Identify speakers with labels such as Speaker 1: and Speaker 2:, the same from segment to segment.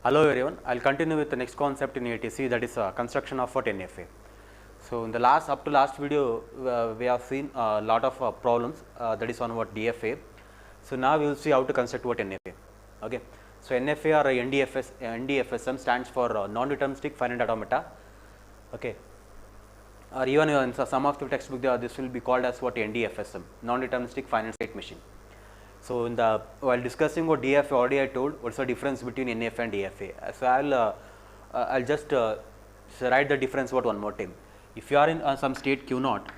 Speaker 1: Hello everyone, I will continue with the next concept in ATC, that is construction of what NFA. So, in the up to last video we have seen a lot of problems that is on what DFA. So, now we will see how to construct what NFA. Okay. So, NFA or NDFSM stands for non-deterministic finite automata. Okay. Or even in some of the textbook this will be called as what NDFSM, non-deterministic finite state machine. So, while discussing what DFA already I told what is the difference between NFA and DFA. So, I will just write the difference what one more time. If you are in some state Q naught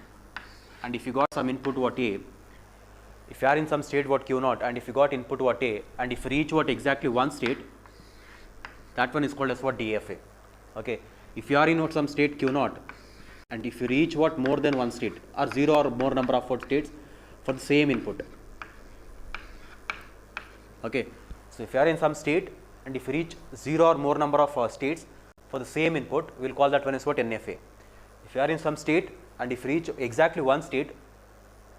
Speaker 1: and if you got some input what A, if you are in some state what Q naught and if you got input what A and if you reach what exactly one state, that one is called as what DFA. Okay. If you are in what some state Q naught and if you reach what more than one state or 0 or more number of what states for the same input. Okay. So, if you are in some state and if you reach 0 or more number of states for the same input, we will call that one as what NFA. If you are in some state and if you reach exactly one state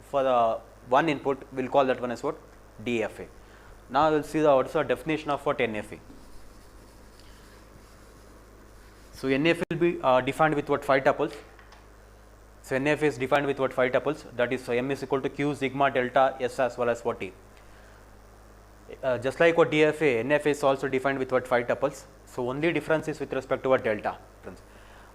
Speaker 1: for the one input, we will call that one as what DFA. Now, we will see what is the definition of what NFA. So, NFA will be defined with what 5 tuples. So, NFA is defined with what 5 tuples, that is M is equal to Q sigma delta S as well as what T. Just like what DFA, NFA is also defined with what 5 tuples. So, only difference is with respect to what delta.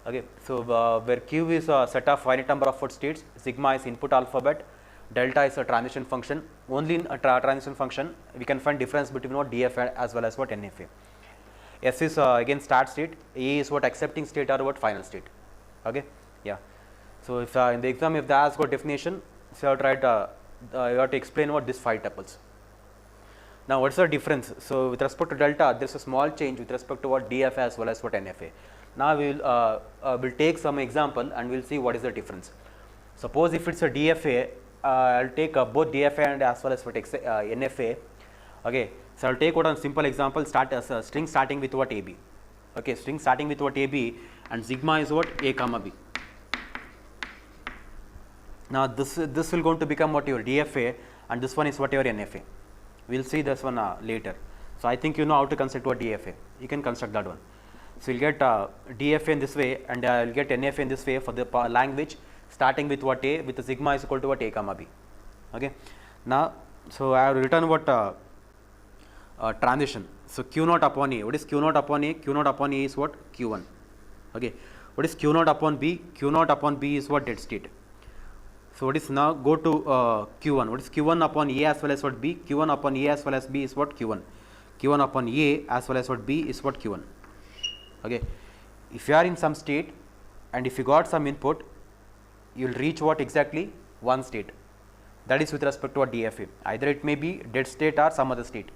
Speaker 1: Okay. So, where Q is a set of finite number of what states, sigma is input alphabet, delta is a transition function. Only in a transition function we can find difference between what DFA as well as what NFA. S is again start state, A is what accepting state or what final state. Okay. Yeah. So, if in the exam if they ask what definition, so you have to explain what this 5 tuples. Now, what is the difference? So, with respect to delta, there is a small change with respect to what DFA as well as what NFA. Now, we will take some example and we will see what is the difference. Suppose if it is a DFA, I will take both DFA and as well as what NFA. Okay. So, I will take one simple example, start as a string starting with what AB. Okay, string starting with what AB and sigma is what A comma B. Now, this will going to become what your DFA and this one is what your NFA. We will see this one later. So, I think you know how to construct what DFA, you can construct that one. So, you will get DFA in this way and I will get NFA in this way for the language starting with what A with the sigma is equal to what A comma B. Okay. Now, so I have written what transition. So, Q naught upon A, what is Q naught upon A? Q naught upon A is what? Q1. Okay. What is Q naught upon B? Q naught upon B is what? Dead state. So, what is now go to Q1, what is Q1 upon A as well as what B? Q1 upon A as well as B is what? Q1. Q1 upon A as well as what B is what? Q1. Okay. If you are in some state and if you got some input, you will reach what exactly? One state. That is with respect to what DFA. Either it may be dead state or some other state.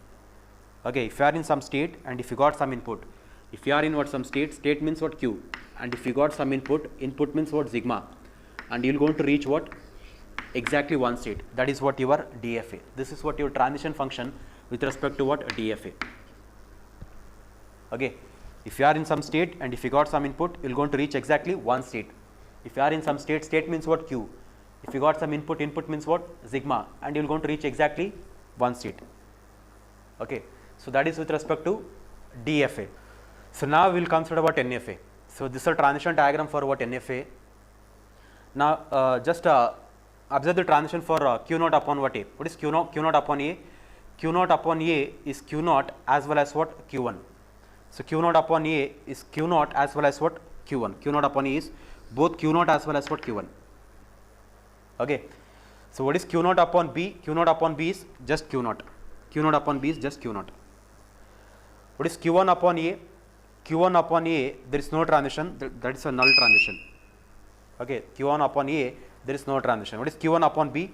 Speaker 1: Okay. If you are in some state and if you got some input, if you are in what some state, state means what Q, and if you got some input, input means what sigma, and you will going to reach what? Exactly one state, that is what your DFA. This is what your transition function with respect to what DFA. Okay. If you are in some state and if you got some input, you will going to reach exactly one state. If you are in some state, state means what Q. If you got some input, input means what sigma, and you will going to reach exactly one state. Okay. So, that is with respect to DFA. So, now we will consider what NFA. So, this is a transition diagram for what NFA. Now, just observe the transition for Q naught upon what A. What is Q naught upon A? Q naught upon A is Q naught as well as what? Q1. So, Q naught upon A is Q naught as well as what? Q1. Q naught upon A is both Q naught as well as what? Q1. Okay. So, what is Q naught upon B? Q naught upon B is just Q naught. Q naught upon B is just Q naught. What is Q1 upon A? Q1 upon A, there is no transition, that is a null transition. Okay. Q1 upon A, there is no transition. What is Q1 upon B?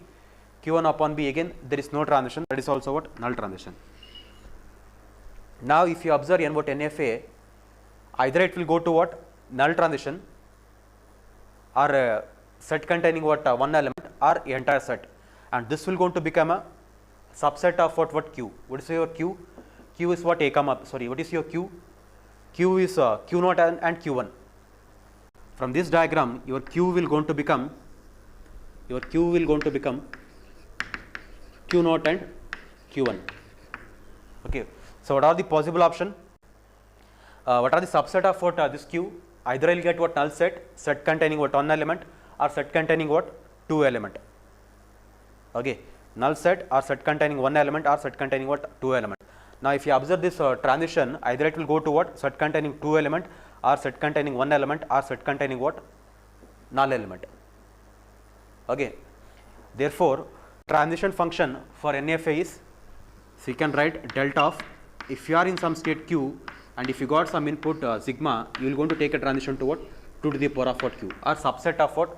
Speaker 1: Q1 upon B, again there is no transition, that is also what? Null transition. Now, if you observe what NFA, either it will go to what? Null transition or a set containing what? One element or entire set, and this will going to become a subset of what Q. What is your Q? Q is what? A comma, sorry, what is your Q? Q is Q naught and Q1. From this diagram, your Q will going to become Q naught and Q1. Okay. So, what are the possible option? what are the subset of what this Q? Either I will get what null set containing what one element, or set containing what two element. Okay, null set or set containing one element or set containing what two element. Now, if you observe this transition, either it will go to what set containing two element or set containing one element or set containing what null element. Okay. Therefore, transition function for NFA is, so you can write delta of, if you are in some state Q and if you got some input sigma, you will going to take a transition to what 2 to the power of what Q or subset of what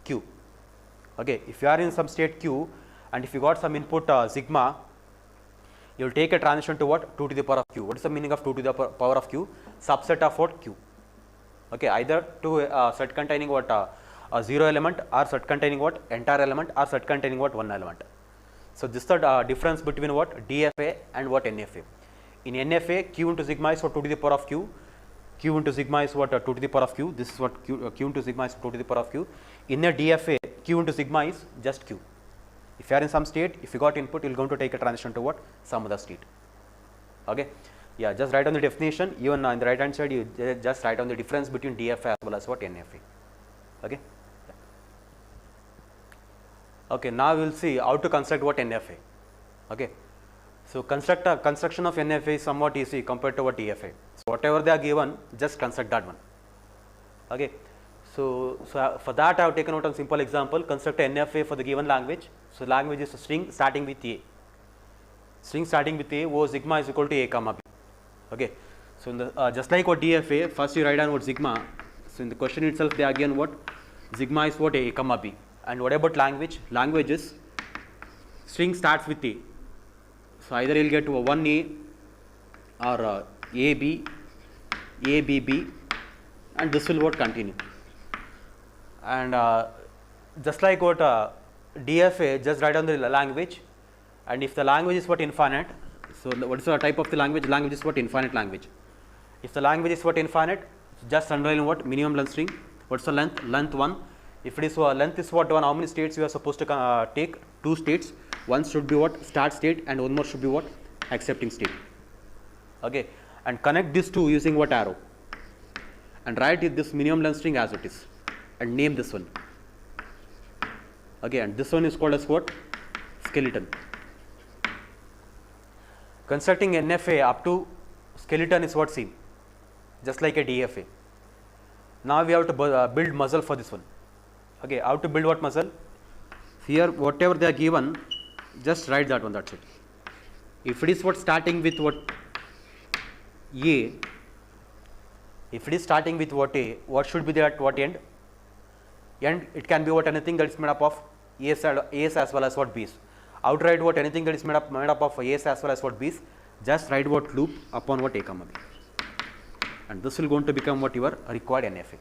Speaker 1: Q. Okay. If you are in some state Q and if you got some input sigma, you will take a transition to what 2 to the power of Q. What is the meaning of 2 to the power of Q? Subset of what Q. Okay, either to set containing what a 0 element or set containing what entire element or set containing what one element. So, this is the difference between what DFA and what NFA. In NFA, Q into sigma is what 2 to the power of Q, Q into sigma is what 2 to the power of Q, this is what Q into sigma is 2 to the power of Q. In a DFA, Q into sigma is just Q. If you are in some state, if you got input, you will going to take a transition to what some other state. Okay. Yeah, just write on the definition, even on the right hand side you just write on the difference between DFA as well as what NFA. Okay. Okay, now we will see how to construct what NFA. Okay. So, construction of NFA is somewhat easy compared to what DFA. So, whatever they are given, just construct that one. Okay. So, for that I have taken out a simple example, construct a NFA for the given language. So, language is a string starting with A. String starting with A, O sigma is equal to A comma B. Okay. So, in the, just like what DFA, first you write down what sigma. So, in the question itself they are given what sigma is what A comma B. And what about language? Language is string starts with A. So, either you will get to a 1A or AB, ABB, and this will what continue. And just like what DFA, just write down the language, and if the language is what infinite, so what is the type of the language? Language is what infinite language. If the language is what infinite, just underline what minimum length string. What's the length? Length 1. If it is length is what 1, how many states you are supposed to take? 2 states. One should be what start state and one more should be what accepting state. Okay, and connect these two using what arrow, and write this minimum length string as it is, and name this one. Okay, and this one is called as what skeleton. Constructing NFA up to skeleton is what same, just like a DFA. Now we have to build muzzle for this one. Okay, how to build what muzzle? Here whatever they are given, just write that one, that's it. If it is what starting with what A, if it is starting with what A, what should be there at what end? End, it can be what anything that is made up of A's as well as what B's. Outright what anything that is made up of A's as well as what B's, just write what loop upon what A comma B, and this will going to become what your required NFA.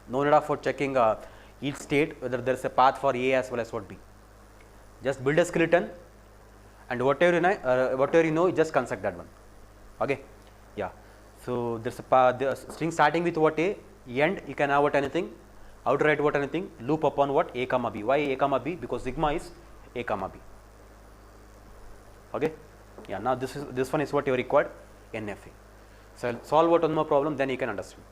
Speaker 1: No need of for checking each state whether there is a path for A as well as what B. Just build a skeleton, and whatever you know, just construct that one. Okay. Yeah. So, there is the string starting with what A, end you can have what anything, outright what anything, loop upon what A comma B. Why A comma B? Because sigma is A comma B. Okay. Yeah. Now this one is what you required NFA. So, solve what one more problem, then you can understand.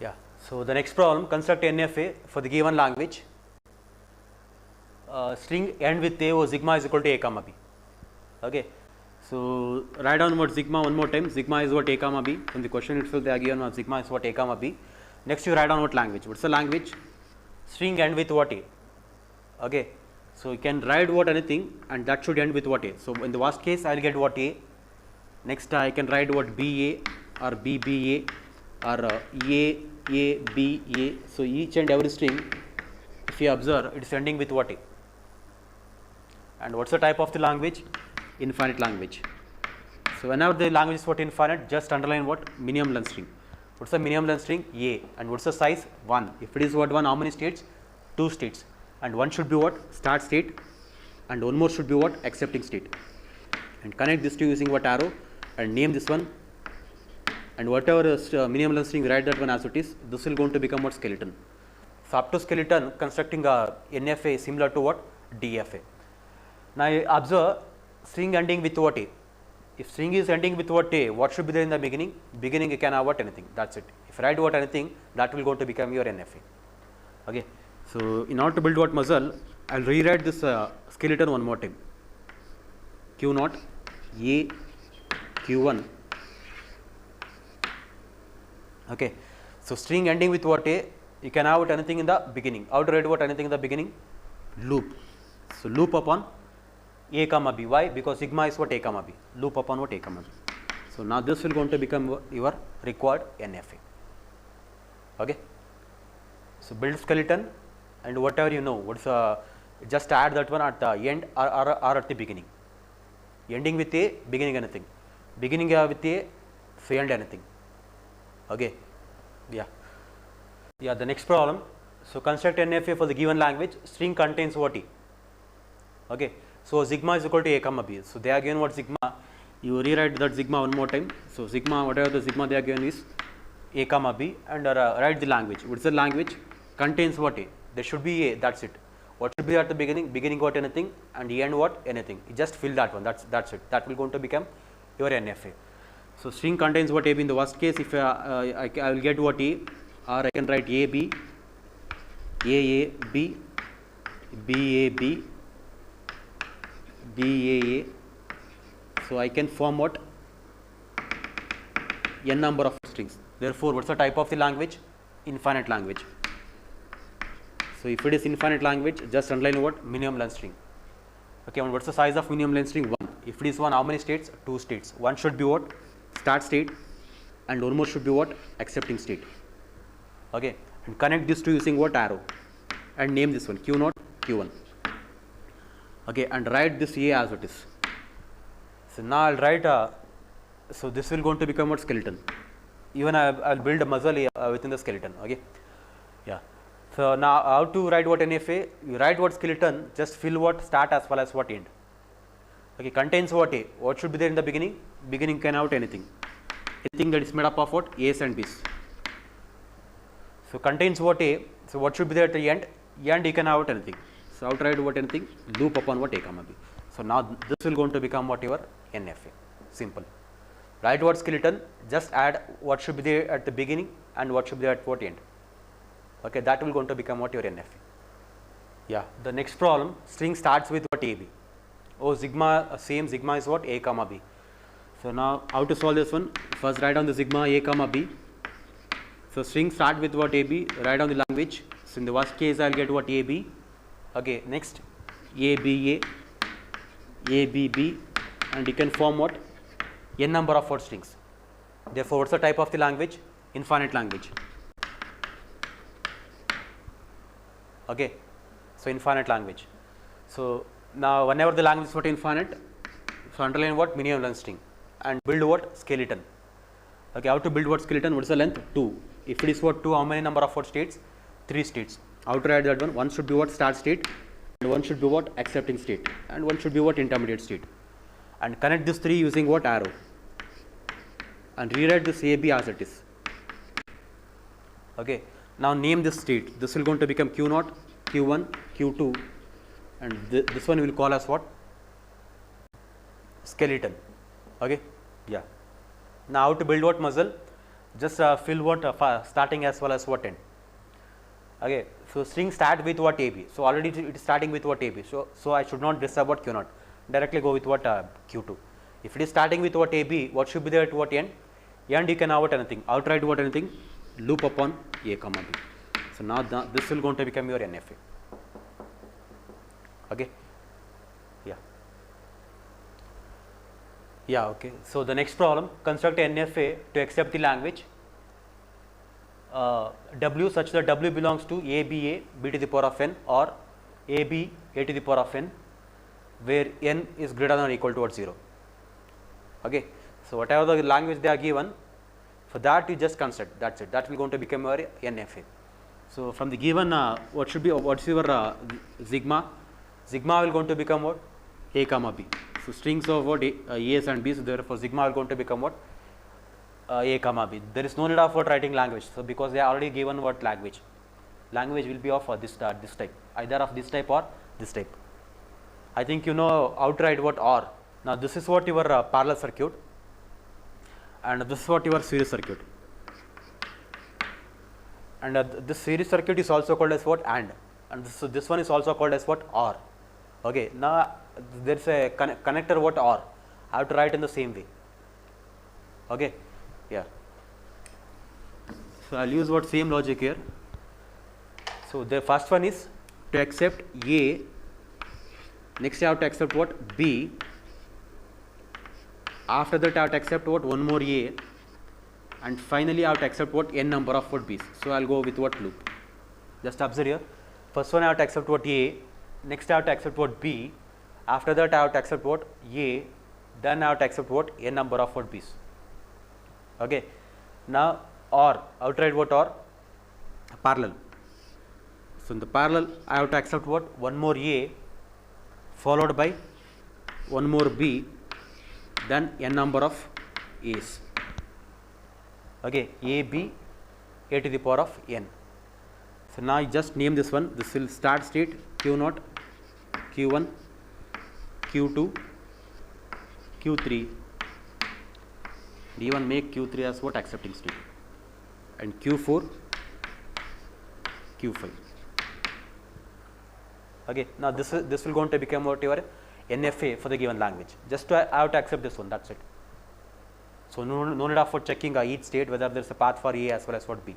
Speaker 1: Yeah. So, the next problem, construct NFA for the given language. String end with A or sigma is equal to A comma B. Okay. So, write down what sigma one more time. Sigma is what A comma B. In the question itself they are given sigma is what A comma B. Next you write down what language. What's the language? String end with what A. Okay. So, you can write what anything and that should end with what A. So, in the worst case I will get what A. Next I can write what BA or BBA or A, B, A. So, each and every string, if you observe, it is ending with what A. And what's the type of the language? Infinite language. So, whenever the language is what infinite, just underline what minimum length string. What's the minimum length string? A. And what's the size? 1. If it is what 1, how many states? 2 states. And one should be what start state, and one more should be what accepting state. And connect this two using what arrow, and name this one, and whatever minimum length string, write that one as it is. This will going to become what skeleton. So, up to skeleton, constructing a NFA is similar to what DFA. Now, observe string ending with what A. if string is ending with what a, what should be there in the beginning? Beginning you can have what anything, that's it. If you write what anything, that will go to become your NFA. Okay. So in order to build what muscle, I will rewrite this skeleton one more time. Q naught A Q1. Okay. So string ending with what a, you can have anything in the beginning. How to write what anything in the beginning? Loop. So loop upon a comma b. Why? Because sigma is what a comma b. Loop upon what a comma b. So now this will going to become your required NFA. Okay. So build skeleton and whatever you know, what's just add that one at the end or at the beginning. Ending with a, beginning anything. Beginning with a, so end anything. Okay. Yeah. Yeah. The next problem. So construct NFA for the given language. String contains what e. Okay. So sigma is equal to a comma b. So they are given what sigma. You rewrite that sigma one more time. So sigma, whatever the sigma they are given is a comma b, and write the language. What is the language? Contains what a. There should be a. That's it. What should be at the beginning? Beginning what anything, and the end what anything. You just fill that one. That's it. That will going to become your NFA. So string contains what a b. In the worst case, if I will get what a, or I can write a b, a b, b a b, b a a. So I can form what? N number of strings. Therefore, what's the type of the language? Infinite language. So if it is infinite language, just underline what? Minimum length string. Okay, and what's the size of minimum length string? 1. If it is 1, how many states? 2 states. One should be what? Start state, and one more should be what? Accepting state. Okay, and connect this to using what? Arrow, and name this one Q0, Q1. Okay, and write this A as it is. So now I'll write so this will going to become what? Skeleton. Even I'll build a muzzle within the skeleton. Okay, yeah. So now how to write what NFA? You write what skeleton, just fill what start as well as what end. Okay, contains what a. What should be there in the beginning? Beginning can have anything. Anything that is made up of what? A's and B's. So contains what a. So what should be there at the end? End you can have anything. So how to write what anything? Loop upon what a comma b. So now this will going to become what your NFA. Simple. Write what skeleton, just add what should be there at the beginning and what should be there at what end. Okay, that will going to become what your NFA. Yeah. The next problem, string starts with what AB. Oh, sigma, same sigma is what? A comma B. So now how to solve this one? First write down the sigma A comma B. So string start with what? AB, write down the language. So in the worst case I will get what? AB. Okay, next ABA, ABB, and you can form what? N number of what strings. Therefore, what's the type of the language? Infinite language. Okay, so infinite language. So now whenever the language is what? Infinite, so underline what? Minimum length string, and build what? Skeleton. Okay, how to build what? Skeleton? What is the length? 2. If it is what? 2, how many number of what states? 3 states. How to write that one? One should be what? Start state, and one should be what? Accepting state, and one should be what? Intermediate state. And connect this 3 using what? Arrow, and rewrite this AB as it is. Okay, now name this state. This will going to become Q0, Q1, Q2, and this one we will call as what? Skeleton. Okay, yeah. Now how to build what? Muzzle? Just fill what? Starting as well as what end. Okay, so string start with what? AB. So already it is starting with what? AB. So I should not disturb what? Q0. Directly go with what? Q2. If it is starting with what? AB, what should be there at what end? End you can have what? Anything. Outright what? Anything. Loop upon A comma B. So now this will going to become your NFA. Okay. Yeah. Yeah. Okay. So the next problem, construct an NFA to accept the language W such that W belongs to ABA B to the power of n, or AB A to the power of n, where n is greater than or equal to 0. Okay. So whatever the language they are given, for that you just construct. That's it. That will going to become your NFA. So from the given, what should be? What's your sigma? Sigma will going to become what? A comma B. So strings of what? A's and B's. So therefore sigma will going to become what? A comma B. There is no need of what writing language. So because they are already given what language. Language will be of this type, either of this type or this type. I think you know how to write what or. Now this is what your parallel circuit, and this is what your series circuit, and this series circuit is also called as what, and this one is also called as what, OR. Okay, now there is a connector what, OR. I have to write in the same way. Okay, yeah. So I'll use what, same logic here. So the first one is to accept A, next I have to accept what, B, after that I have to accept what, one more A, and finally I have to accept what, n number of what B's. So I'll go with what loop. Just observe here. First one I have to accept what, A, next I have to accept what, B, after that I have to accept what, A, then I have to accept what, n number of what B's. Okay. Now OR, I have to write what, OR, parallel. So in the parallel I have to accept what, one more A followed by one more B, then n number of A's. Okay, A, B, A to the power of n. So now I just name this one. This will start state Q0, Q1, Q2, Q3, and even make Q3 as what, accepting state, and Q4, Q5. Okay, now this will going to become what, your NFA for the given language. Just to, I have to accept this one, that's it. So no need of for checking each state whether there is a path for A as well as what B.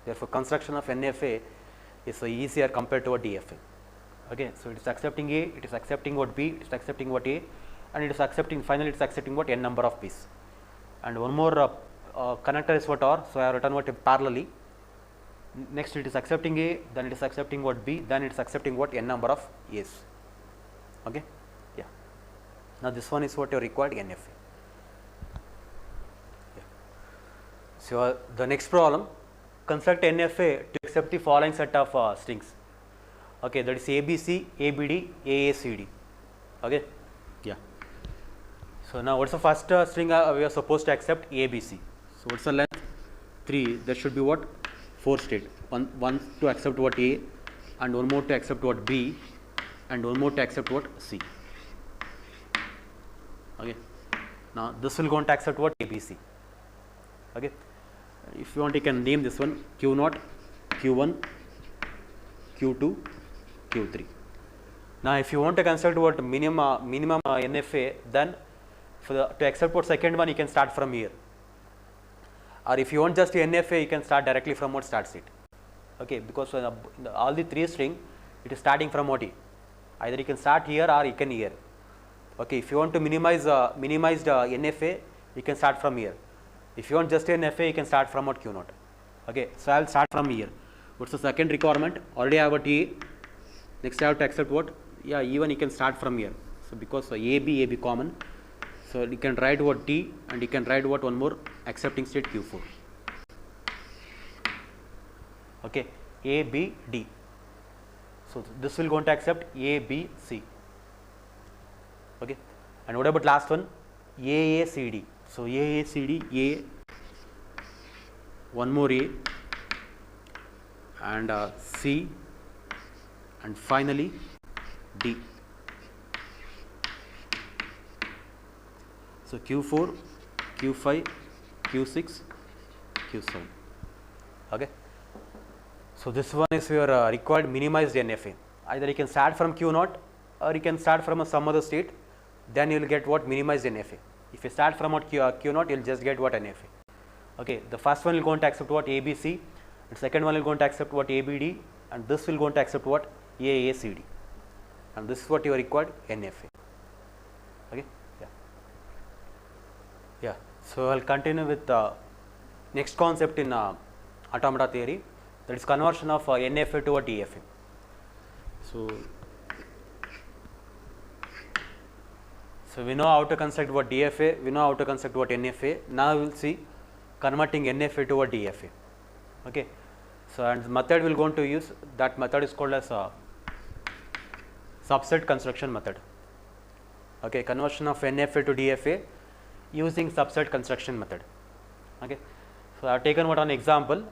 Speaker 1: Therefore construction of NFA is easier compared to a DFA. Okay, so it is accepting A, it is accepting what B, it is accepting what A, and it is accepting, finally it is accepting what, n number of B's. And one more connector is what, OR. So I have written what, parallelly. Next it is accepting A, then it is accepting what, B, then it is accepting what, n number of A's. Okay, yeah. Now this one is what your required NFA. Yeah. So the next problem, construct NFA to accept the following set of strings. Okay, that is ABC, ABD, AACD. Okay, yeah. So now what's the first string we are supposed to accept? ABC. So what's the length? 3. There should be what? 4 state. One to accept what, A, and one more to accept what, B, and one more to accept what, C. Okay. Now this will going to accept what, ABC. Okay. If you want, you can name this one Q0, Q1, Q2, Q3. Now if you want to construct what, minimum NFA, then to accept what second one, you can start from here. Or if you want just NFA, you can start directly from what, start state. Okay, because all the 3 string, it is starting from what, either you can start here or you can here. Okay, if you want to minimize minimized NFA, you can start from here. If you want just NFA, you can start from what, Q0. Okay, so I will start from here. What's the second requirement? Already I have a T. Next I have to accept what? Yeah, even you can start from here. So because AB common. So you can write what, T, and you can write what, one more accepting state, Q4. Okay, A, B, D. So this will going to accept A, B, C. Okay, and what about last one? A, C, D. So A, C, D, A, one more A, and C, and finally D. So Q4, Q5, Q6, Q7. Okay. So this one is your required minimized NFA. Either you can start from Q0 or you can start from some other state. Then you will get what, minimized NFA. If you start from what, Q0, you will just get what, NFA. Okay. The first one will going to accept what, ABC. And second one will going to accept what, ABD. And this will going to accept what, AACD. And this is what you are required NFA. Okay. Yeah, so I will continue with the next concept in automata theory, that is conversion of NFA to a DFA. So we know how to construct what DFA, we know how to construct what NFA. Now we will see converting NFA to a DFA. Okay. So and the method we will going to use, that method is called as a subset construction method. Okay, conversion of NFA to DFA using subset construction method. Okay. So I have taken what an example.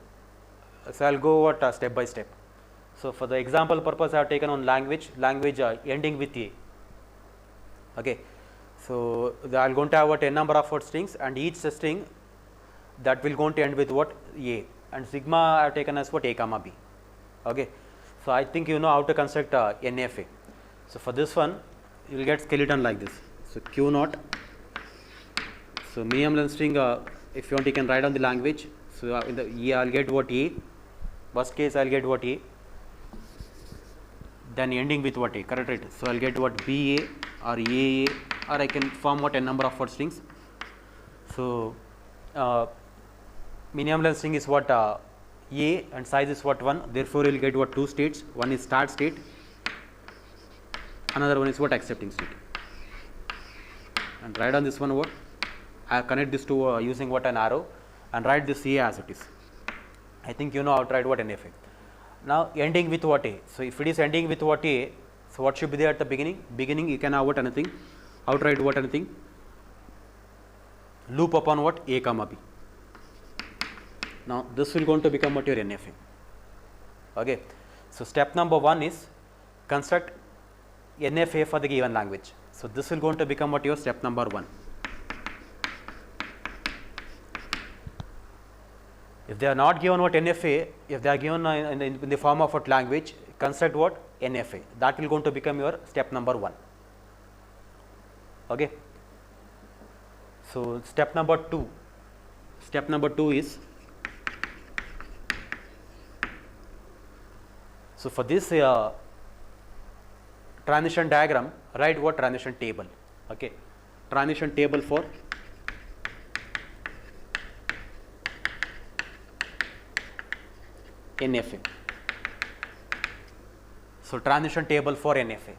Speaker 1: So I will go what step by step. So for the example purpose, I have taken on language ending with A. Okay. So I will going to have what n number of what strings, and each string that will going to end with what a, and sigma I have taken as what a comma b. Okay. So I think you know how to construct NFA. So for this one you will get skeleton like this. So q naught. So minimum length string, if you want you can write on the language. So in the I will get what a, worst case I will get what a, then ending with what a, correct, right? So I will get what ba or aa, or I can form what n number of word strings. So minimum length string is what a, and size is what 1, therefore you will get what two states, one is start state, another one is what accepting state. And write on this one what I connect this to using what an arrow, and write this a as it is. I think you know how to write what NFA. Now ending with what a. So if it is ending with what a, so what should be there at the beginning? Beginning you can have what anything. How to write what anything? Loop upon what a comma b. Now this will going to become what your NFA. Okay. So step number 1 is construct NFA for the given language. So this will going to become what your step number 1. If they are not given what NFA, if they are given in the form of what language, construct what NFA. That will going to become your step number 1. Okay. So step number 2. Step number 2 is, so for this transition diagram, write what transition table. Okay. Transition table for NFA. So transition table for NFA.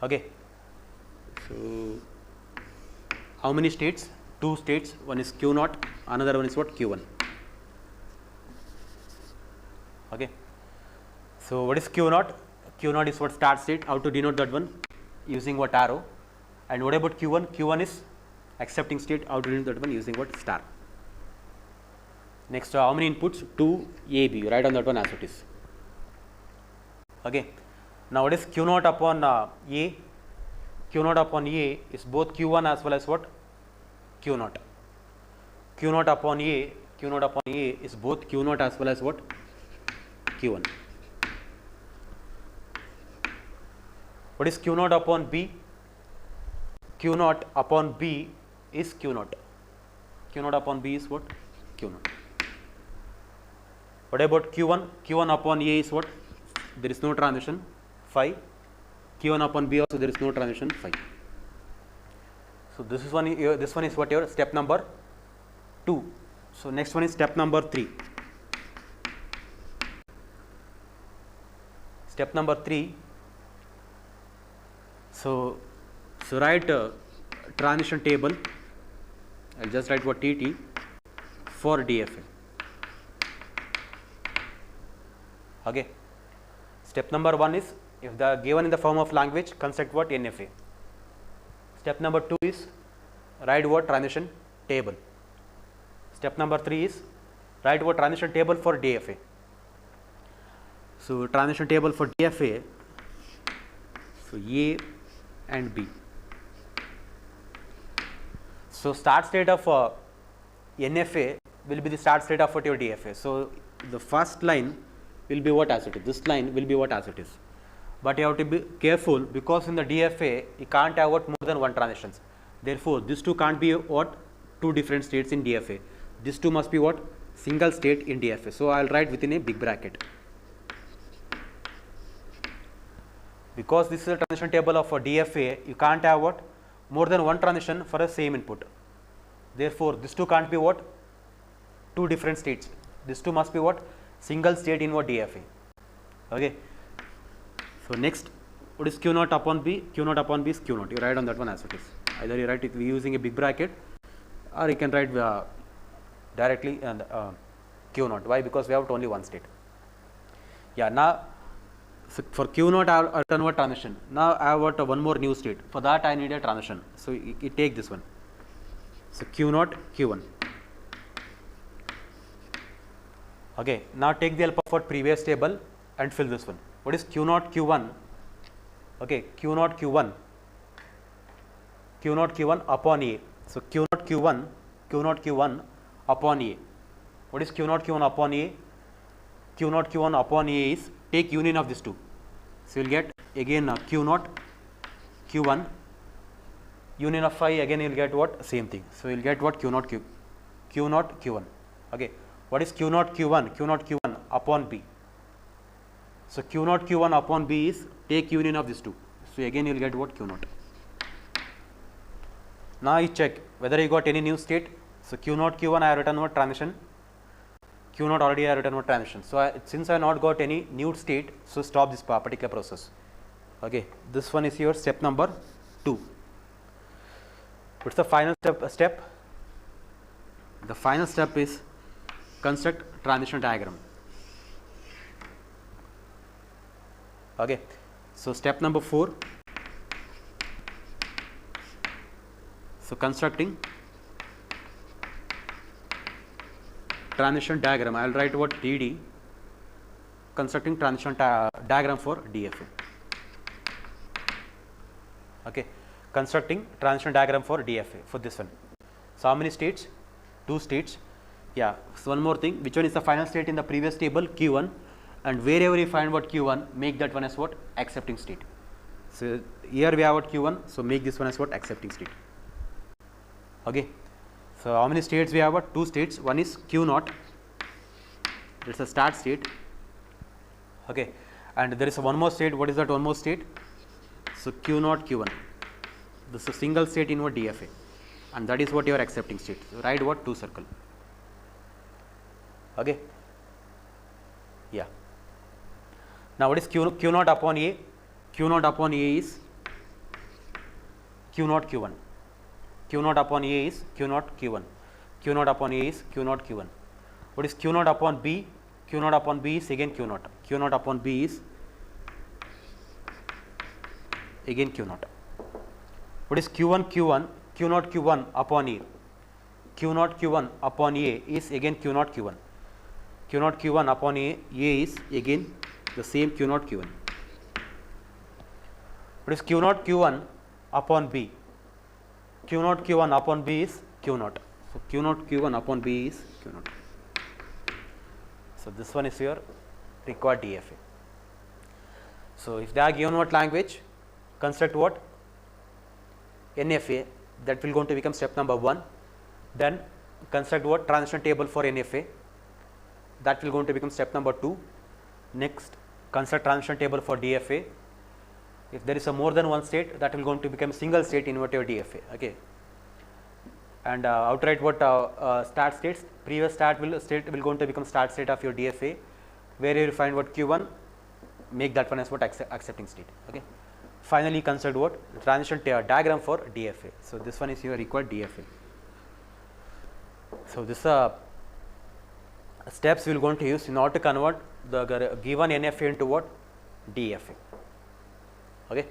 Speaker 1: Okay. So how many states? 2 states. One is q naught, another one is what q1. Okay. So what is q naught? Q naught is what start state. How to denote that one? Using what arrow. And what about q1? Q1 is accepting state. How to denote that one? Using what star. Next, how many inputs? 2 a b. Write on that one as it is. Okay. Now what is q naught upon a? Q naught upon a is both q1 as well as what q naught. Q naught upon a, q naught upon a is both q naught as well as what q1. What is q naught upon b? Q naught upon b is q naught. Q naught upon b is what q naught. What about q1? Q1 upon a is what? There is no transition 5. Q1 upon b also there is no transition 5. So this is one is what your step number 2. So next one is step number 3. Step number 3. So write transition table. I'll just write what TT for DFA. Okay. Step number 1 is, if they are given in the form of language, construct what NFA. Step number 2 is write what transition table. Step number 3 is write what transition table for DFA. So transition table for DFA, so A and B. So start state of NFA will be the start state of what your DFA. So the first line will be what as it is. This line will be what as it is. But you have to be careful, because in the DFA you can't have what more than one transitions. Therefore, these two can't be what two different states in DFA. These two must be what single state in DFA. So I will write within a big bracket. Because this is a transition table of a DFA, you can't have what more than one transition for a same input. Therefore, these two can't be what two different states. These two must be what single state in what DFA. Okay. So next, what is q naught upon b? Q naught upon b is q naught. You write on that one as it is. Either you write it using a big bracket, or you can write directly and q naught. Why? Because we have only one state. Yeah. Now, so for q naught I have done what transition. Now I have what one more new state. For that I need a transition. So you take this one. So q naught q1. Okay. Now take the help of what previous table and fill this one. What is q naught q1? Okay, q naught q1. Q naught Q1 upon A. So Q naught Q1 upon A. What is Q naught Q1 upon A? Q naught Q1 upon A is take union of these two. So you will get again Q naught Q1 union of phi, again you will get what? Same thing. So you will get what? Q naught Q1. Okay. What is Q naught Q1? Q naught Q1 upon B. So Q naught Q1 upon B is take union of these two. So again you will get what? Q naught. Now you check whether you got any new state. So Q naught Q1 I have written what? Transition. Q naught already I have written what? Transition. So since I have not got any new state, so stop this particular process. Okay. This one is your step number 2. What's the final step? The final step is construct transition diagram. Okay. So step number 4. So constructing transition diagram. I will write what? TD. Constructing transition diagram for DFA. Okay. Constructing transition diagram for DFA for this one. So how many states? 2 states. Yeah. So one more thing. Which one is the final state in the previous table? Q1. And wherever you find what Q1, make that one as what? Accepting state. So here we have what? Q1. So make this one as what? Accepting state. Okay. So how many states we have? What? 2 states. One is Q naught. It's a start state. Okay. And there is one more state. What is that one more state? So Q naught Q1. This is a single state in what? DFA. And that is what your accepting state. So write what? 2 circle. Okay. Yeah. Now what is Q naught upon A? Q naught upon A is Q naught Q1. Q naught upon A is Q naught Q1. Q naught upon A is Q naught Q1. What is Q naught upon B? Q naught upon B is again Q naught. Q naught upon B is again Q naught. What is Q1 Q1? Q naught Q1 upon A. Q naught Q1 upon A is again Q naught Q1. Q naught Q1 upon A is again the same Q naught Q1. What is Q naught Q1 upon B? Q naught Q1 upon B is Q naught. So Q naught Q1 upon B is Q naught. So this one is your required DFA. So if they are given what language, construct what? NFA, that will going to become step number 1. Then construct what? Transition table for NFA, that will going to become step number 2. Next, construct transition table for DFA. If there is a more than one state, that will going to become single state in whatever DFA. Okay. And outright what start states, previous state will going to become start state of your DFA. Where you find what? Q1, make that one as what? Accepting state. Okay. Finally construct what? Transition diagram for DFA. So this one is your required DFA. So this steps we will going to use in order to convert the given NFA into what? DFA. Okay.